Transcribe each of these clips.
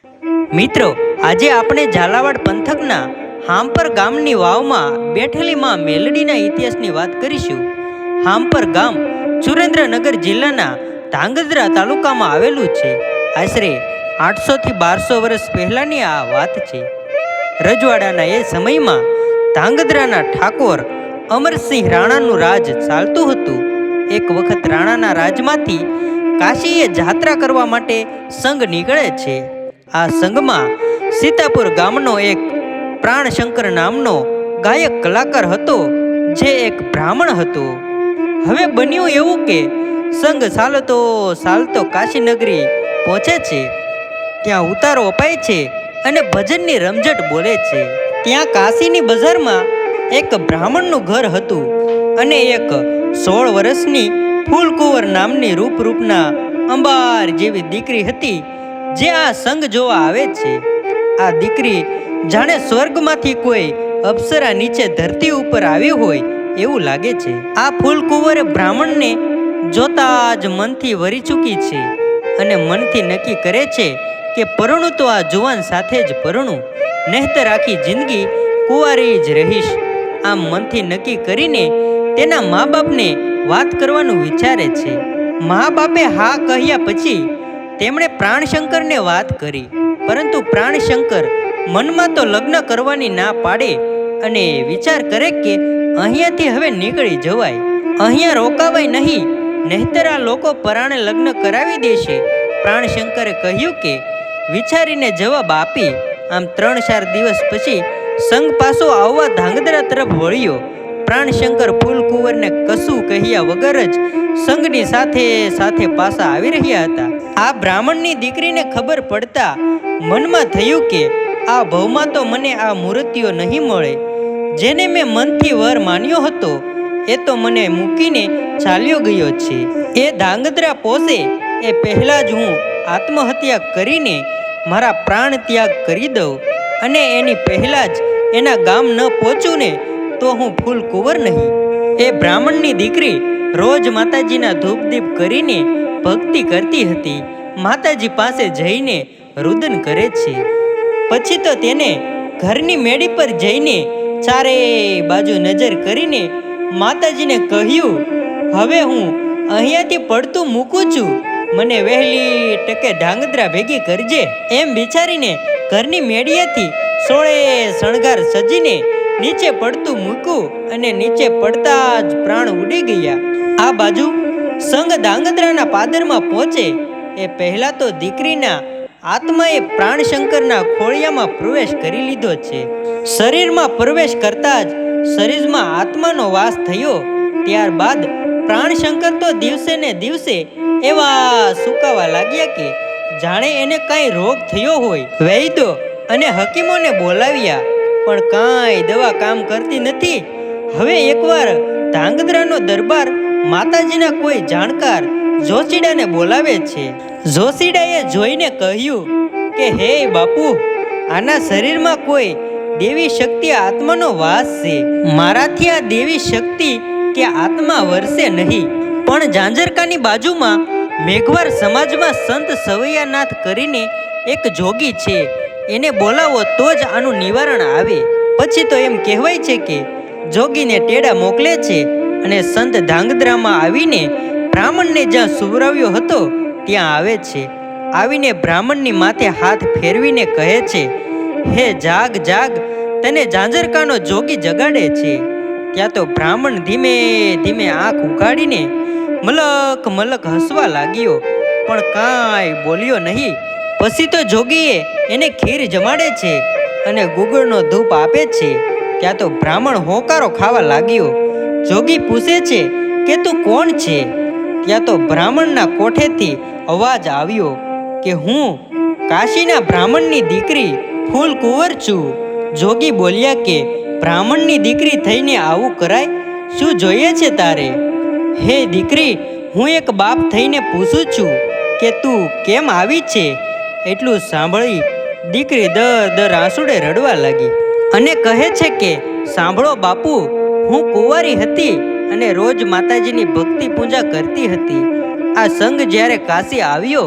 મિત્રો, આજે આપણે ઝાલાવાડ પંથકના હાંપર ગામની વાવમાં બેઠેલી માં મેલડીના ઇતિહાસની વાત કરીશું. હાંપર ગામ સુરેન્દ્રનગર જિલ્લાના ધાંગધ્રા તાલુકામાં આવેલું છે. આશરે 800 થી 1200 વર્ષ પહેલાની આ વાત છે. રજવાડાના એ સમયમાં ધાંગધ્રાના ઠાકોર અમરસિંહ રાણાનું રાજ ચાલતું હતું. એક વખત રાણાના રાજમાંથી કાશીએ જાત્રા કરવા માટે સંઘ નીકળે છે. આ સંઘમાં સીતાપુર ગામનો એક પ્રાણશંકર નામનો ગાયક કલાકાર હતો, જે એક બ્રાહ્મણ હતો. હવે બન્યું એવું કે સંઘ ચાલતો ચાલતો કાશી નગરી પહોંચે છે. ત્યાં ઉતારો અપાય છે અને ભજનની રમઝટ બોલે છે. ત્યાં કાશીની બજારમાં એક બ્રાહ્મણનું ઘર હતું અને એક 16 વર્ષની ફૂલકુંવર નામની રૂપના અંબાર જેવી દીકરી હતી, જે આ સંઘ જોવા આવે છે. આ દીકરી જાણે સ્વર્ગમાંથી કોઈ અપ્સરા નીચે ધરતી ઉપર આવી હોય એવું લાગે છે. આ ફૂલકુંવર બ્રાહ્મણને જોતા જ મનથી વરી ચૂકી છે અને મનથી નક્કી કરે છે કે પરણું તો આ જુવાન સાથે જ પરણું, નહીંતર આખી જિંદગી કુંવારી જ રહીશ. આમ મનથી નક્કી કરીને તેના મા બાપને વાત કરવાનું વિચારે છે. મા બાપે હા કહ્યા પછી તેમણે પ્રાણશંકરને વાત કરી, પરંતુ પ્રાણશંકર મનમાં તો લગ્ન કરવાની ના પાડે અને વિચાર કરે કે અહીંયાથી હવે નીકળી જવાય, અહીંયા રોકાવાય નહીં, નહીંતર આ લોકો પરાણે લગ્ન કરાવી દેશે. પ્રાણશંકરે કહ્યું કે વિચારીને જવાબ આપી. આમ 3-4 દિવસ પછી સંઘ પાછો આવવા ધાંગધ્રા તરફ વળ્યો. પ્રાણશંકર ફૂલકુંવરને કશું કહ્યા વગર જ સંઘની સાથે સાથે પાછા આવી રહ્યા હતા. આ બ્રાહ્મણની દીકરીને ખબર પડતા મનમાં થયું કે આ ભવમાં તો મને આ મૂર્તિઓ નહીં મળે. જેને મેં મનથી વર માન્યો હતો એ તો મને મૂકીને ચાલ્યો ગયો છે. એ ધાંગધ્રા પહોંચે એ પહેલાં જ હું આત્મહત્યા કરીને મારા પ્રાણ ત્યાગ કરી દઉં, અને એની પહેલાં જ એના ગામ ન પહોંચું ને તો હું ફૂલકુંવર નહીં. એ બ્રાહ્મણની દીકરી રોજ માતાજીના ધૂપદીપ કરીને ભક્તિ કરતી હતી. માતાજી પાસે જઈને રુદન કરે છે. પછી તો તેને ઘરની મેડી પર જઈને ચારે બાજુ નજર કરીને માતાજીને કહ્યું, હવે હું અહીંયાથી પડતું મૂકું છું, મને વહેલી ટકે ધાંગધ્રા ભેગી કરજે. એમ વિચારીને ઘરની મેડીએથી 16 શણગાર સજીને નીચે પડતું મૂક્યું અને નીચે પડતા જ પ્રાણ ઉડી ગયા. આ બાજુ સંઘ ધાંગધ્રાના પાદરમાં પહોંચે એ પહેલા તો દીકરીના આત્માએ પ્રાણશંકરના ખોળિયામાં પ્રવેશ કરી લીધો છે. શરીરમાં પ્રવેશ કરતા જ શરીરમાં આત્માનો વાસ થયો. ત્યારબાદ પ્રાણશંકર તો દિવસે ને દિવસે એવા સુકાવા લાગ્યા કે જાણે એને કાંઈ રોગ થયો હોય. વૈદ્યો અને હકીમોને બોલાવ્યા, પણ કાંઈ દવા કામ કરતી નથી. હવે એકવાર ધાંગધ્રાનો દરબાર માતાજીના કોઈ જાણકાર જોશીડાને બોલાવે છે. જોશીડાએ જોઈને કહ્યું કે હે બાપુ, આના શરીરમાં કોઈ દેવી શક્તિ આત્માનો વાસ છે. મારાથી આ દેવી શક્તિ કે આત્મા વરસે નહીં. પણ ઝાંઝરકાની બાજુમાં મેઘવાર સમાજમાં સંત સવૈયાનાથ કરીને એક જોગી છે, એને બોલાવો તો જ આનું નિવારણ આવે. પછી તો એમ કહેવાય છે કે જોગીને ટેડા મોકલે છે અને સંત ધાંગધ્રામાં આવીને બ્રાહ્મણને જ્યાં સુવરાવ્યો હતો ત્યાં આવે છે. આવીને બ્રાહ્મણની માથે હાથ ફેરવીને કહે છે, હે જાગ જાગ, તને ઝાંઝરકાનો જોગી જગાડે છે. ત્યાં તો બ્રાહ્મણ ધીમે ધીમે આંખ ઉઘાડીને મલક મલક હસવા લાગ્યો, પણ કાંઈ બોલ્યો નહીં. પછી તો જોગીએ એને ખીર જમાડે છે અને ગુગળનો ધૂપ આપે છે. ત્યાં તો બ્રાહ્મણ હોકારો ખાવા લાગ્યો. જોગી પૂછે છે કે તું કોણ છે? ત્યાં તો બ્રાહ્મણના કોઠેથી અવાજ આવ્યો કે હું કાશીના બ્રાહ્મણની દીકરી ફૂલકુંવર છું. જોગી બોલ્યા કે બ્રાહ્મણની દીકરી થઈને આવું કરાય? શું જોઈએ છે તારે? હે દીકરી, હું એક બાપ થઈને પૂછું છું કે તું કેમ આવી છે? એટલું સાંભળી દીકરી દર આંસુડે રડવા લાગી અને કહે છે કે સાંભળો બાપુ, હું કુંવારી હતી અને રોજ માતાજીની ભક્તિ પૂજા કરતી હતી. આ સંઘ જ્યારે કાશી આવ્યો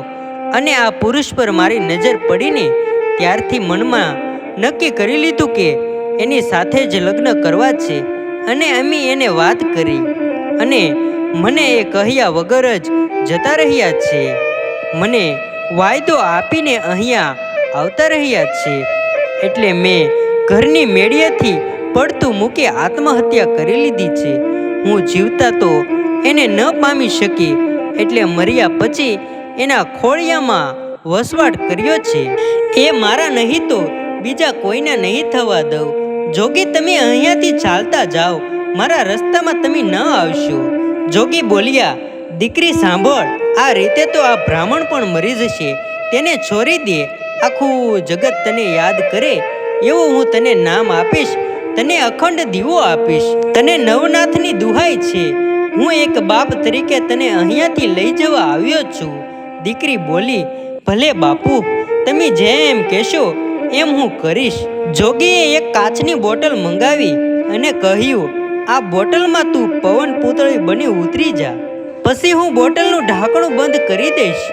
અને આ પુરુષ પર મારી નજર પડીને ત્યારથી મનમાં નક્કી કરી લીધું કે એની સાથે જ લગ્ન કરવા છે. અને અમે એને વાત કરી અને મને એ કહ્યા વગર જ જતા રહ્યા છે. મને વાયદો આપીને અહીંયા આવતા રહ્યા છે. એટલે મેં ઘરની મેળિયાથી પડતું મૂકી આત્મહત્યા કરી લીધી છે. હું જીવતા તો એને ન પામી શકી, એટલે મર્યા પછી એના ખોળિયામાં વસવાટ કર્યો છે. એ મારા નહીં તો બીજા કોઈના નહીં થવા દઉં. જોગી, તમે અહીંયાથી ચાલતા જાઓ, મારા રસ્તામાં તમે ન આવશો. જોગી બોલ્યા, દીકરી સાંભળ, આ રીતે તો આ બ્રાહ્મણ પણ મરી જશે. તેને છોડી દે. આખું જગત તને યાદ કરે એવું હું તને નામ આપીશ, તને અખંડ દીવો આપીશ. તને નવનાથની દુહાઈ છે, હું એક બાપ તરીકે તને અહીંયાથી લઈ જવા આવ્યો છું. દીકરી બોલી, ભલે બાપુ, તમે જેમ કહેશો એમ હું કરીશ. જોગીએ એક કાચની બોટલ મંગાવી અને કહ્યું, આ બોટલમાં તું પવન પૂતળી બની ઉતરી જા, પછી હું બોટલનું ઢાંકણું બંધ કરી દઈશ.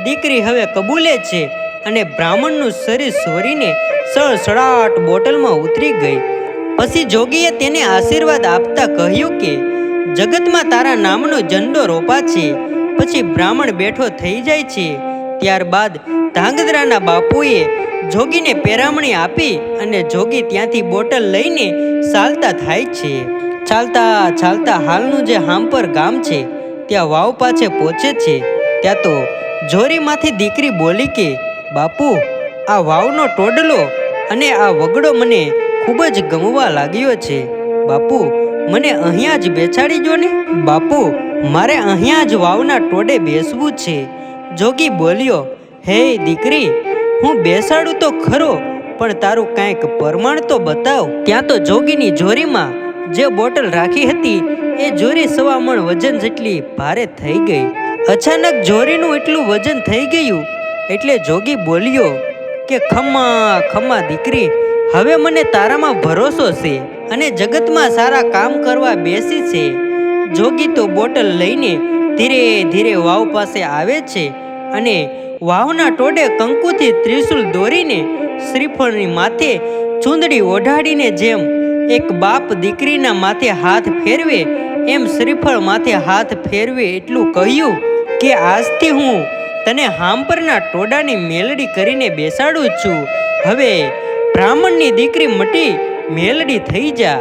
દીકરી હવે કબૂલે છે અને બ્રાહ્મણનું શરીર સોરીને સળસળાટ બોટલમાં ઉતરી ગઈ. પછી જોગીએ તેને આશીર્વાદ આપતા કહ્યું કે જગતમાં તારા નામનો ઝંડો રોપાશે. પછી બ્રાહ્મણ બેઠો થઈ જાય છે. ત્યારબાદ ધાંગધ્રાના બાપુએ જોગીને પેરામણી આપી અને જોગી ત્યાંથી બોટલ લઈને ચાલતા થાય છે. ચાલતા ચાલતા હાલનું જે હાંપર ગામ છે ત્યાં વાવ પાસે પહોંચે છે. ત્યાં તો જોરીમાંથી દીકરી બોલી કે બાપુ, આ વાવનો ટોડલો અને આ વગડો મને ખૂબ જ ગમવા લાગ્યો છે. બાપુ, મને અહીંયા જ બેસાડી જો ને. બાપુ, મારે અહીંયા જ વાવના ટોડે બેસવું છે. જોગી બોલ્યો, હે દીકરી, હું બેસાડું તો ખરો, પણ તારું કાંઈક પ્રમાણ તો બતાવ. ત્યાં તો જોગીની જોરીમાં જે બોટલ રાખી હતી એ જોરી 1.25 મણ વજન જેટલી ભારે થઈ ગઈ. અચાનક જોરીનું એટલું વજન થઈ ગયું એટલે જોગી બોલ્યો કે ખમ્મા ખમ્મા દીકરી, હવે મને તારામાં ભરોસો છે અને જગતમાં સારા કામ કરવા બેસી છે. જોગી તો બોટલ લઈને ધીરે ધીરે વાવ પાસે આવે છે અને વાવના ટોડે કંકુથી ત્રિશુલ દોરીને શ્રીફળની માથે ચૂંદડી ઓઢાડીને જેમ એક બાપ દીકરીના માથે હાથ ફેરવે એમ શ્રીફળ માથે હાથ ફેરવે એટલું કહ્યું કે આજથી હું તને હાંપરના ટોડાની મેલડી કરીને બેસાડું છું. હવે બ્રાહ્મણની દીકરી મટી મેલડી થઈ જા.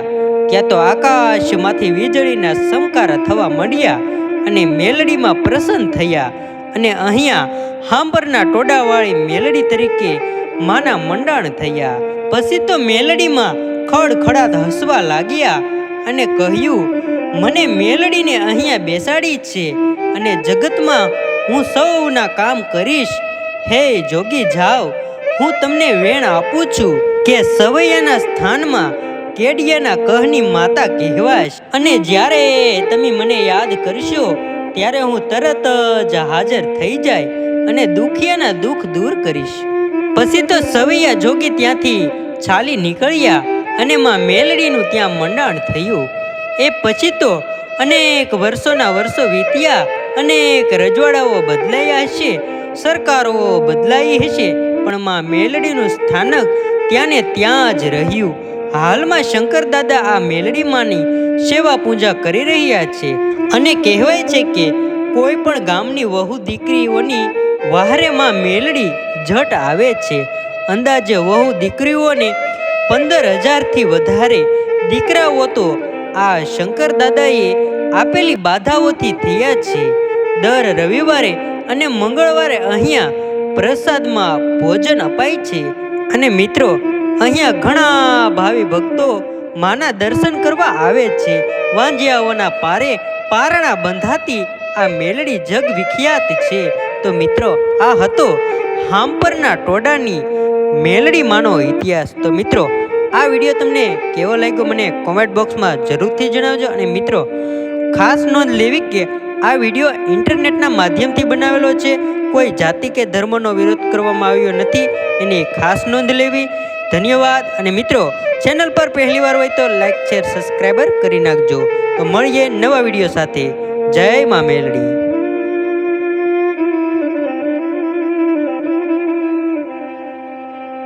ત્યાં તો આકાશમાંથી વીજળીના સમકારા થવા માંડ્યા અને મેલડીમાં પ્રસન્ન થયા અને અહીંયા હાંપરના ટોડાવાળી મેલડી તરીકે માના મંડાણ થયા. પછી તો મેલડીમાં ખડખડાટ હસવા લાગ્યા અને કહ્યું, મને મેલડીને અહીંયા બેસાડી છે અને જગતમાં હું સૌના કામ કરીશ. હે જોગી, જાઓ, હું તમને વેણ આપું છું કે સવૈયાના સ્થાનમાં કેડિયાના કહની માતા કહેવાશ અને જ્યારે તમે મને યાદ કરશો ત્યારે હું તરત જ હાજર થઈ જાય અને દુખિયાના દુઃખ દૂર કરીશ. પછી તો સવૈયા જોગી ત્યાંથી ચાલી નીકળ્યા અને માં મેલડીનું ત્યાં મંડાણ થયું. એ પછી તો અનેક વર્ષોના વર્ષો વીત્યા, અનેક રજવાડાઓ બદલાયા હશે, સરકારો બદલાઈ હશે, પણ માં મેલડીનું સ્થાનક ત્યાં ને ત્યાં જ રહ્યું. હાલમાં શંકર દાદા આ મેલડી માની સેવા પૂજા કરી રહ્યા છે અને કહેવાય છે કે કોઈ પણ ગામની વહુ દીકરીઓની વહારે માં મેલડી જટ આવે છે. અંદાજે વહુ દીકરીઓને 15,000થી વધારે દીકરાઓ તો આ શંકર દાદાએ આપેલી બાધાઓથી થયા છે. દર રવિવારે અને મંગળવારે અહીંયા પ્રસાદમાં ભોજન અપાય છે અને મિત્રો, અહીંયા ઘણા ભાવિ ભક્તો માના દર્શન કરવા આવે છે. વાંજિયાઓના પારે પારણા બંધાતી આ મેલડી જગ વિખ્યાત છે. તો મિત્રો, આ હતો હાંપરના ટોડાની મેલડી માનો ઇતિહાસ. તો મિત્રો, આ વિડીયો તમને કેવો લાગ્યો મને કોમેન્ટ બોક્સમાં જરૂરથી જણાવજો. અને મિત્રો, ખાસ નોંધ લેવી કે આ વિડીયો ઇન્ટરનેટના માધ્યમથી બનાવેલો છે, કોઈ જાતિ કે ધર્મનો વિરોધ કરવામાં આવ્યો નથી, એની ખાસ નોંધ લેવી. ધન્યવાદ. અને મિત્રો, ચેનલ પર પહેલીવાર હોય તો લાઈક, શેર, સબસ્ક્રાઈબર કરી નાખજો. તો મળીએ નવા વિડીયો સાથે. જય મા મેલડી.